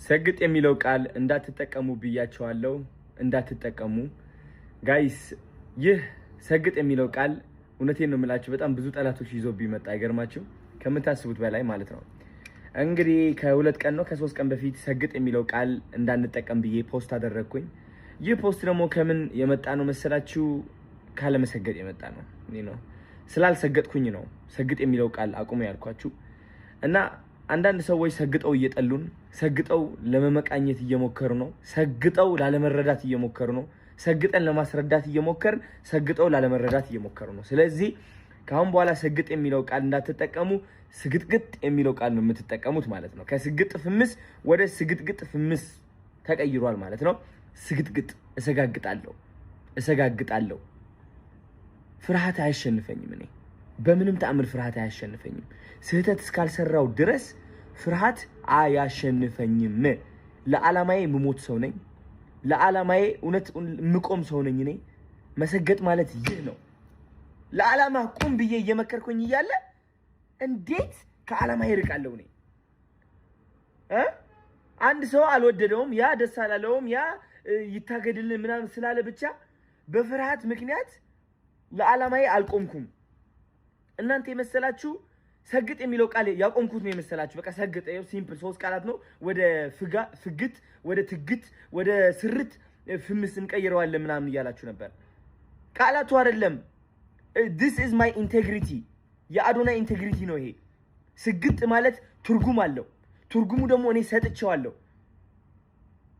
ሰግጥ የሚለው ቃል እንዳትጠቀሙ ብያቸዋለሁ እንዳትጠቀሙ ጋይስ ይህ ሰግጥ የሚለው ቃል እውነቴን ነው የምላችሁ በጣም ብዙ ጠላቶች ይዞብኝ መጣ አይገርማችሁ ከምታስቡት በላይ ማለት ነው እንግዲህ ከሁለት ቀን ነው ከሶስት ቀን በፊት ሰግጥ የሚለው ቃል እንዳንጠቀም ብዬ ፖስት አደረኩኝ ይህ ፖስት ደግሞ ከምን የመጣ ነው መሰላችሁ ካለ መሰገጥ የመጣ ነው ነው ስላልሰገጥኩኝ ነው ሰግጥ የሚለው ቃል አቁሙ ያልኳችሁ እና አንዳንድ ሰዎች ሰግጠው እየጠሉን ሰግጠው ለመመቃኘት እየሞከሩ ነው ሰግጠው ላለመረዳት እየሞከሩ ነው ሰግጠን ለማስረዳት እየሞከርን ሰግጠው ላለመረዳት እየሞከሩ ነው ስለዚህ ካሁን በኋላ ሰግጥ የሚለው ቃል እንዳትጠቀሙ ስግጥግጥ የሚለው ቃል ነው የምትጠቀሙት ማለት ነው ከስግጥ ፍምስ ወደ ስግጥግጥ ፍምስ ተቀይሯል ማለት ነው ስግጥግጥ እሰጋግጣለሁ ፍርሃት አያሸንፈኝም እኔ በምንም ተአምር ፍርሃት አያሸንፈኝም ስህተት እስካልሰራው ድረስ ፍርሃት አያሸንፈኝም ለዓላማዬ ምሞት ሰው ነኝ ለዓላማዬ እውነት ምቆም ሰው ነኝ እኔ መሰገጥ ማለት ይህ ነው ለዓላማ ቁም ብዬ እየመከርኩኝ እያለ እንዴት ከዓላማዬ ይርቃለሁ እኔ አንድ ሰው አልወደደውም ያ ደስ አላለውም ያ ይታገድልን ምናምን ስላለ ብቻ በፍርሃት ምክንያት ለዓላማዬ አልቆምኩም እናንተ የመሰላችሁ ሰግጥ የሚለው ቃል ያቆምኩት ነው የመሰላችሁ በቃ ሰግጥ ይሄው ሲምፕል ሶስት ቃላት ነው ወደ ፍግት ወደ ትግት ወደ ስርት ፍምስ እንቀይረዋለን ምናምን እያላችሁ ነበር ቃላቱ አይደለም this is my integrity የአዶናይ ኢንቴግሪቲ ነው ይሄ ስግጥ ማለት ትርጉም አለው ትርጉሙ ደግሞ እኔ ሰጥቼዋለሁ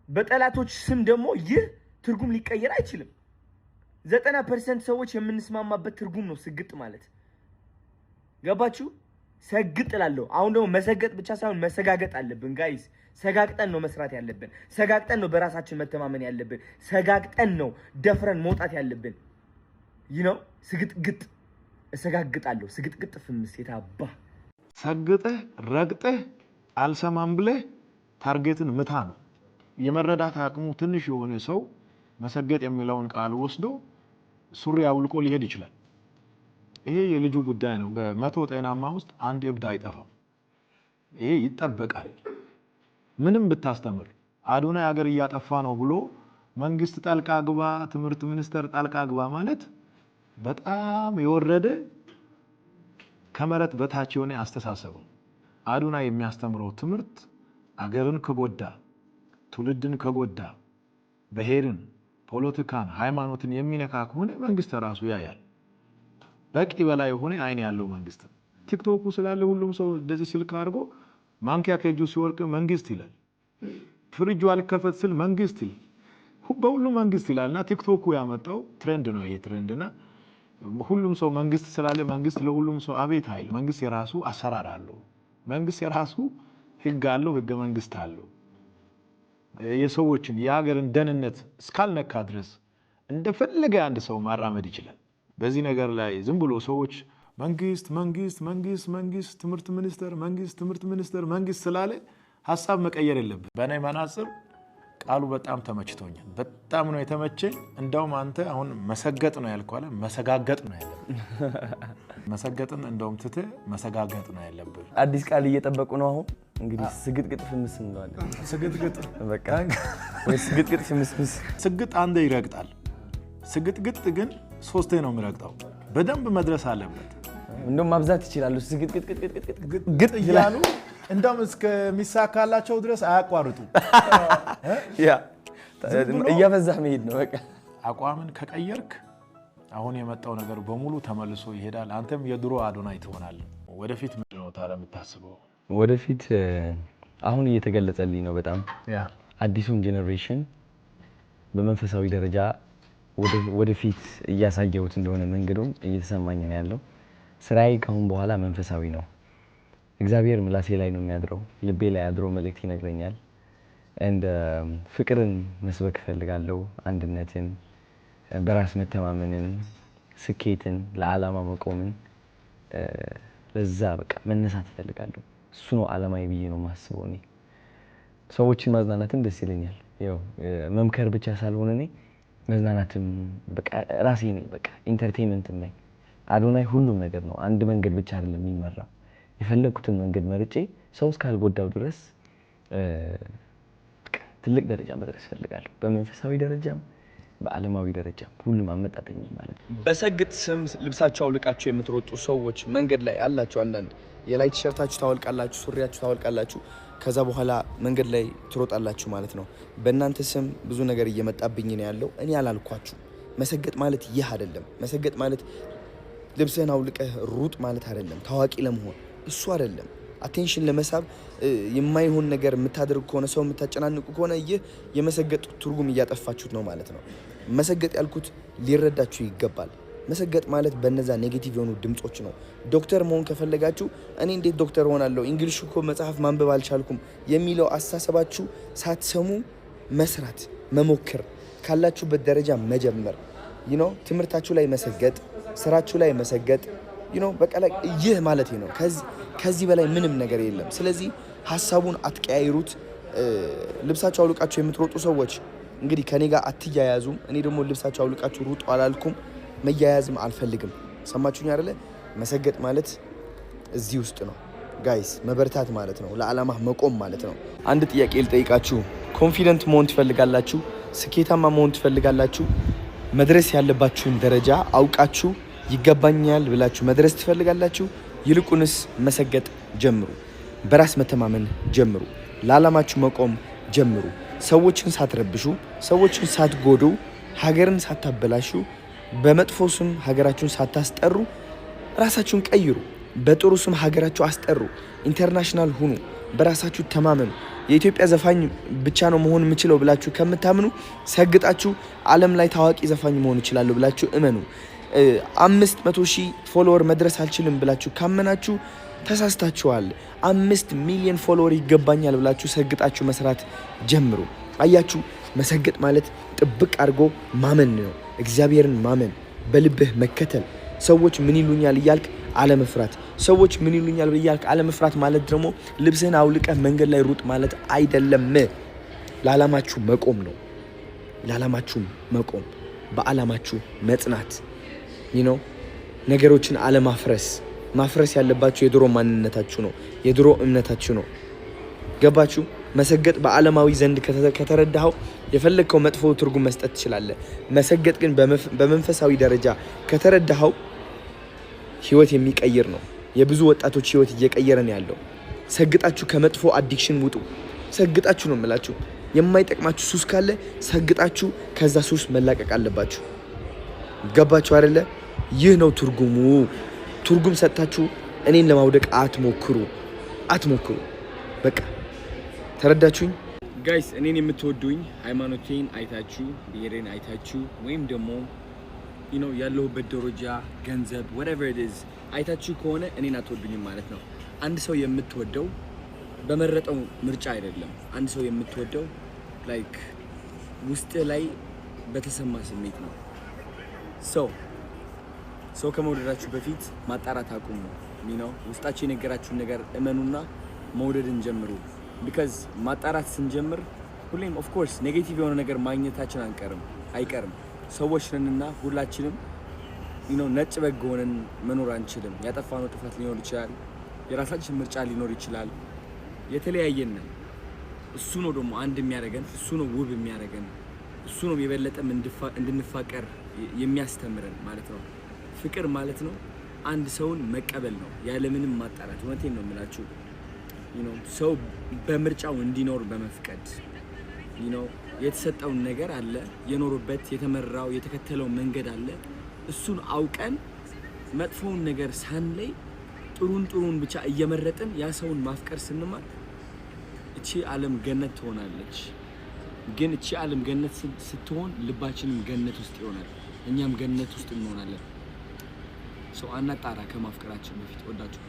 በጠላቶች ስም ደግሞ ይህ ትርጉም ሊቀየር አይችልም 90% ሰዎች የምንስማማበት ትርጉም ነው ስግጥ ማለት ገባችሁ ሰግጥ እላለሁ አሁን ደግሞ መሰገጥ ብቻ ሳይሆን መሰጋገጥ አለብን ጋይስ ሰጋግጠን ነው መስራት ያለብን ሰጋግጠን ነው በራሳችን መተማመን ያለብን ሰጋግጠን ነው ደፍረን መውጣት ያለብን ስግጥግጥ እሰጋግጣለሁ ስግጥግጥ ፍምስ የታባ ሰግጠህ ረግጠህ አልሰማም ብለህ ታርጌትን ምታ ነው የመረዳት አቅሙ ትንሽ የሆነ ሰው መሰገጥ የሚለውን ቃል ወስዶ ሱሪ አውልቆ ሊሄድ ይችላል ይሄ የልጁ ጉዳይ ነው በመቶ ጤናማ ውስጥ አንድ እብድ አይጠፋም ይሄ ይጠበቃል ምንም ብታስተምር አዶናይ ሀገር እያጠፋ ነው ብሎ መንግስት ጣልቃ ግባ ትምህርት ሚኒስተር ጣልቃ ግባ ማለት በጣም የወረደ ከመረት በታች የሆነ አስተሳሰብ አዶናይ የሚያስተምረው ትምህርት አገርን ከጎዳ ትውልድን ከጎዳ ብሔርን ፖለቲካን ሃይማኖትን የሚነካ ከሆነ መንግስት ራሱ ያያል በቂ በላይ ሆነ አይን ያለው መንግስት ቲክቶክ ስላለ ሁሉም ሰው እንደዚህ ስልክ አድርጎ ማንኪያ ከእጁ ሲወርቅ መንግስት ይላል ፍሪጁ አልከፈት ሲል መንግስት ይላል በሁሉም መንግስት ይላልና ቲክቶክ ያመጣው ትሬንድ ነው ይሄ ትሬንድና ሁሉም ሰው መንግስት ስላለ መንግስት ለሁሉም ሰው አቤት አይል መንግስት የራሱ አሰራር አለው መንግስት የራሱ ህግ አለው ህገ መንግስት አለው የሰዎችን የሀገርን ደህንነት እስካልነካ ድረስ እንደፈለገ አንድ ሰው ማራመድ ይችላል በዚህ ነገር ላይ ዝም ብሎ ሰዎች መንግስት ትምህርት ሚኒስተር መንግስት ስላለ ሐሳብ መቀየር የለብን በእኔ መናጽር ቃሉ በጣም ተመችቶኛል በጣም ነው የተመቸኝ እንደውም አንተ አሁን መሰገጥ ነው ያልኳለ መሰጋገጥ ነው ያለብን መሰገጥን እንደውም ትተ መሰጋገጥ ነው ያለብን አዲስ ቃል እየጠበቁ ነው አሁን እንግዲህ ስግጥግጥ ፍምስ እንለዋለን ስግጥግጥ በቃ ወይ ስግጥግጥ ፍምስ ስግጥ አንዴ ይረግጣል ስግጥግጥ ግን ሶስቴ ነው የሚረግጠው በደንብ መድረስ አለበት እንደውም ማብዛት ይችላል ስግጥግጥ ይላሉ እንደውም እስከሚሳካላቸው ድረስ አያቋርጡ ያ እያበዛህ መሄድ ነው በቃ አቋምን ከቀየርክ አሁን የመጣው ነገር በሙሉ ተመልሶ ይሄዳል አንተም የድሮ አዶናይ ትሆናለህ ወደፊት ምን ነው ታዲያ የምታስበው ወደፊት አሁን እየተገለጸልኝ ነው በጣም አዲሱን ጄነሬሽን በመንፈሳዊ ደረጃ ወደፊት እያሳየሁት እንደሆነ መንገዱን እየተሰማኝ ነው ያለው ስራዬ ካሁን በኋላ መንፈሳዊ ነው እግዚአብሔር ምላሴ ላይ ነው የሚያድረው ልቤ ላይ አድሮ መልእክት ይነግረኛል and ፍቅርን መስበክ ፈልጋለሁ አንድነትን በራስ መተማመንን ስኬትን ለዓላማ መቆምን ለዛ በቃ መነሳት ፈልጋለሁ እሱ ነው ዓላማዬ ብዬ ነው ማስበው እኔ ሰዎችን ማዝናናትም ደስ ይለኛል ያው መምከር ብቻ ሳልሆን እኔ መዝናናትም በቃ ራሴ ነኝ በቃ ኢንተርቴይንመንት ነኝ አዶናይ ሁሉም ነገር ነው አንድ መንገድ ብቻ አይደለም የሚመራው የፈለኩትን መንገድ መርጬ ሰው እስካልጎዳው ድረስ ትልቅ ደረጃ መድረስ ፈልጋለሁ። በመንፈሳዊ ደረጃም በዓለማዊ ደረጃም ሁሉም አመጣጠኝ ማለት ነው። በሰግጥ ስም ልብሳችሁ አውልቃችሁ የምትሮጡ ሰዎች መንገድ ላይ አላችሁ። አንዳንድ የላይ ቲሸርታችሁ ታወልቃላችሁ፣ ሱሪያችሁ ታወልቃላችሁ፣ ከዛ በኋላ መንገድ ላይ ትሮጣላችሁ ማለት ነው። በእናንተ ስም ብዙ ነገር እየመጣብኝ ነው ያለው። እኔ አላልኳችሁ። መሰገጥ ማለት ይህ አይደለም። መሰገጥ ማለት ልብስህን አውልቀህ ሩጥ ማለት አይደለም። ታዋቂ ለመሆን እሱ አይደለም። አቴንሽን ለመሳብ የማይሆን ነገር የምታደርጉ ከሆነ ሰው የምታጨናንቁ ከሆነ ይህ የመሰገጥ ትርጉም እያጠፋችሁት ነው ማለት ነው። መሰገጥ ያልኩት ሊረዳችሁ ይገባል። መሰገጥ ማለት በነዛ ኔጌቲቭ የሆኑ ድምጾች ነው። ዶክተር መሆን ከፈለጋችሁ እኔ እንዴት ዶክተር ሆናለሁ እንግሊሽ እኮ መጽሐፍ ማንበብ አልቻልኩም የሚለው አስተሳሰባችሁ ሳትሰሙ መስራት መሞከር፣ ካላችሁበት ደረጃ መጀመር፣ ትምህርታችሁ ላይ መሰገጥ፣ ስራችሁ ላይ መሰገጥ፣ በቃ ይህ ማለት ነው። ከዚህ በላይ ምንም ነገር የለም። ስለዚህ ሀሳቡን አትቀያይሩት። ልብሳችሁ አውልቃችሁ የምትሮጡ ሰዎች እንግዲህ ከኔ ጋር አትያያዙም። እኔ ደግሞ ልብሳችሁ አውልቃችሁ ሩጡ አላልኩም፣ መያያዝም አልፈልግም። ሰማችሁኝ አይደለ? መሰገጥ ማለት እዚህ ውስጥ ነው ጋይስ። መበርታት ማለት ነው፣ ለዓላማ መቆም ማለት ነው። አንድ ጥያቄ ልጠይቃችሁ። ኮንፊደንት መሆን ትፈልጋላችሁ? ስኬታማ መሆን ትፈልጋላችሁ? መድረስ ያለባችሁን ደረጃ አውቃችሁ ይገባኛል ብላችሁ መድረስ ትፈልጋላችሁ? ይልቁንስ መሰገጥ ጀምሩ። በራስ መተማመን ጀምሩ። ለዓላማችሁ መቆም ጀምሩ። ሰዎችን ሳትረብሹ፣ ሰዎችን ሳትጎዱ፣ ሀገርን ሳታበላሹ፣ በመጥፎ ስም ሀገራችሁን ሳታስጠሩ ራሳችሁን ቀይሩ። በጥሩ ስም ሀገራችሁ አስጠሩ። ኢንተርናሽናል ሁኑ። በራሳችሁ ተማመኑ። የኢትዮጵያ ዘፋኝ ብቻ ነው መሆን የምችለው ብላችሁ ከምታምኑ ሰግጣችሁ ዓለም ላይ ታዋቂ ዘፋኝ መሆን እችላለሁ ብላችሁ እመኑ። 500,000 ፎሎወር መድረስ አልችልም ብላችሁ ካመናችሁ ተሳስታችኋል። 5 ሚሊዮን ፎሎወር ይገባኛል ብላችሁ ሰግጣችሁ መስራት ጀምሩ። አያችሁ፣ መሰገጥ ማለት ጥብቅ አድርጎ ማመን ነው። እግዚአብሔርን ማመን፣ በልብህ መከተል። ሰዎች ምን ይሉኛል እያልክ አለመፍራት። ሰዎች ምን ይሉኛል እያልክ አለመፍራት ማለት ደግሞ ልብስህን አውልቀህ መንገድ ላይ ሩጥ ማለት አይደለም። ለዓላማችሁ መቆም ነው። ለዓላማችሁ መቆም፣ በዓላማችሁ መጽናት፣ ነገሮችን አለማፍረስ። ማፍረስ ያለባችሁ የድሮ ማንነታችሁ ነው፣ የድሮ እምነታችሁ ነው። ገባችሁ? መሰገጥ በዓለማዊ ዘንድ ከተረዳኸው የፈለግከው መጥፎ ትርጉም መስጠት ትችላለህ። መሰገጥ ግን በመንፈሳዊ ደረጃ ከተረዳኸው ህይወት የሚቀይር ነው። የብዙ ወጣቶች ህይወት እየቀየረ ነው ያለው። ሰግጣችሁ ከመጥፎ አዲክሽን ውጡ። ሰግጣችሁ ነው የምላችሁ። የማይጠቅማችሁ ሱስ ካለ ሰግጣችሁ ከዛ ሱስ መላቀቅ አለባችሁ። ገባችሁ አይደለ? ይህ ነው ትርጉሙ። ትርጉም ሰጥታችሁ እኔን ለማውደቅ አትሞክሩ። በቃ ተረዳችሁኝ ጋይስ? እኔን የምትወዱኝ ሃይማኖቴን አይታችሁ፣ ብሔሬን አይታችሁ ወይም ደግሞ ያለሁበት ደረጃ፣ ገንዘብ whatever it is አይታችሁ ከሆነ እኔን አትወዱኝም ማለት ነው። አንድ ሰው የምትወደው በመረጠው ምርጫ አይደለም። አንድ ሰው የምትወደው ውስጥ ላይ በተሰማ ስሜት ነው። ሰው ከመውደዳችሁ በፊት ማጣራት አቁሙ። ውስጣችሁ የነገራችሁን ነገር እመኑና መውደድን ጀምሩ። ቢካዝ ማጣራት ስንጀምር ሁሌም ኦፍ ኮርስ ኔጌቲቭ የሆነ ነገር ማግኘታችን አይቀርም። ሰዎች ነንና ሁላችንም ነጭ በግ ሆነን መኖር አንችልም። ያጠፋነው ጥፋት ሊኖር ይችላል። የራሳችን ምርጫ ሊኖር ይችላል። የተለያየን ነን። እሱ ነው ደግሞ አንድ የሚያደርገን፣ እሱ ነው ውብ የሚያደርገን፣ እሱ ነው የበለጠም እንድንፋቀር የሚያስተምረን ማለት ነው። ፍቅር ማለት ነው አንድ ሰውን መቀበል ነው ያለምንም ማጣራት። እውነቴን ነው የምላችሁ። ሰው በምርጫው እንዲኖር በመፍቀድ የተሰጠውን ነገር አለ፣ የኖሩበት የተመራው የተከተለው መንገድ አለ። እሱን አውቀን መጥፎውን ነገር ሳንለይ ጥሩን ብቻ እየመረጥን ያ ሰውን ማፍቀር ስንማር እቺ ዓለም ገነት ትሆናለች። ግን እቺ ዓለም ገነት ስትሆን ልባችንም ገነት ውስጥ ይሆናል፣ እኛም ገነት ውስጥ እንሆናለን። ሰው አናጣራ ከማፍቀራችን በፊት። ወዳችሁ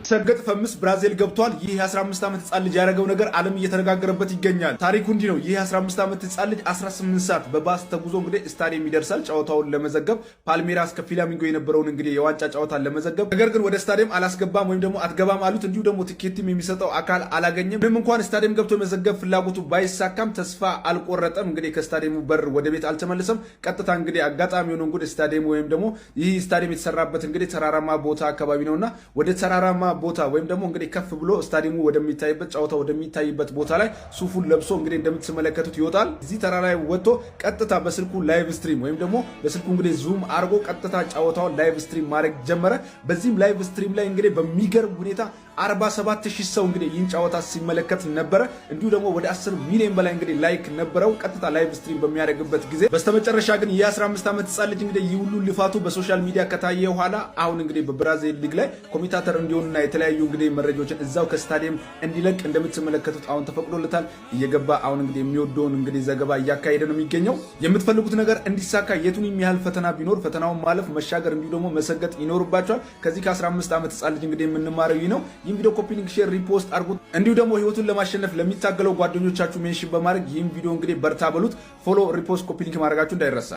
ሰገጥ ፈምስ ብራዚል ገብቷል። ይህ የ15 ዓመት ህጻን ልጅ ያደረገው ነገር ዓለም እየተነጋገረበት ይገኛል። ታሪኩ እንዲህ ነው። ይህ የ15 ዓመት ህጻን ልጅ 18 ሰዓት በባስ ተጉዞ እንግዲህ ስታዲየም ይደርሳል ጨዋታውን ለመዘገብ፣ ፓልሜራስ ከፍላሚንጎ የነበረውን እንግዲህ የዋንጫ ጨዋታን ለመዘገብ። ነገር ግን ወደ ስታዲየም አላስገባም ወይም ደግሞ አትገባም አሉት። እንዲሁ ደግሞ ቲኬትም የሚሰጠው አካል አላገኘም። ምንም እንኳን ስታዲየም ገብቶ የመዘገብ ፍላጎቱ ባይሳካም ተስፋ አልቆረጠም። እንግዲህ ከስታዲየሙ በር ወደ ቤት አልተመለሰም። ቀጥታ እንግዲህ አጋጣሚ ሆኖ እንግዲህ ስታዲየም ወይም ደግሞ ይህ ስታዲየም የተሰራበት እንግዲህ ተራራማ ቦታ አካባቢ ነውና ወደ ተራራማ ቦታ ወይም ደግሞ እንግዲህ ከፍ ብሎ ስታዲየሙ ወደሚታይበት ጨዋታ ወደሚታይበት ቦታ ላይ ሱፉን ለብሶ እንግዲህ እንደምትመለከቱት ይወጣል። እዚህ ተራ ላይ ወጥቶ ቀጥታ በስልኩ ላይቭ ስትሪም ወይም ደግሞ በስልኩ እንግዲህ ዙም አድርጎ ቀጥታ ጨዋታውን ላይቭ ስትሪም ማድረግ ጀመረ። በዚህም ላይቭ ስትሪም ላይ እንግዲህ በሚገርም ሁኔታ 47000 ሰው እንግዲህ ይህን ጨዋታ ሲመለከት ነበረ። እንዲሁ ደግሞ ወደ 10 ሚሊዮን በላይ እንግዲህ ላይክ ነበረው ቀጥታ ላይቭ ስትሪም በሚያደርግበት ጊዜ። በስተመጨረሻ ግን የ15 ዓመት ህጻን ልጅ እንግዲህ ይህ ሁሉ ልፋቱ በሶሻል ሚዲያ ከታየ በኋላ አሁን እንግዲህ በብራዚል ሊግ ላይ ኮሜንታተር እንዲሆንና የተለያዩ እንግዲህ መረጃዎችን እዛው ከስታዲየም እንዲለቅ እንደምትመለከቱት አሁን ተፈቅዶለታል። እየገባ አሁን እንግዲህ የሚወደውን እንግዲህ ዘገባ እያካሄደ ነው የሚገኘው። የምትፈልጉት ነገር እንዲሳካ የቱንም ያህል ፈተና ቢኖር ፈተናውን ማለፍ መሻገር እንዲሁ ደግሞ መሰገጥ ይኖርባቸዋል። ከዚህ ከ15 ዓመት ህጻን ልጅ እንግዲህ የምንማረው ይህ ነው። ይህን ቪዲዮ ኮፒ ሊንክ፣ ሼር፣ ሪፖስት አድርጉት። እንዲሁ ደግሞ ህይወቱን ለማሸነፍ ለሚታገለው ጓደኞቻችሁ ሜንሽን በማድረግ ይህን ቪዲዮ እንግዲህ በርታ በሉት። ፎሎ፣ ሪፖስት፣ ኮፒ ሊንክ ማድረጋችሁ እንዳይረሳ።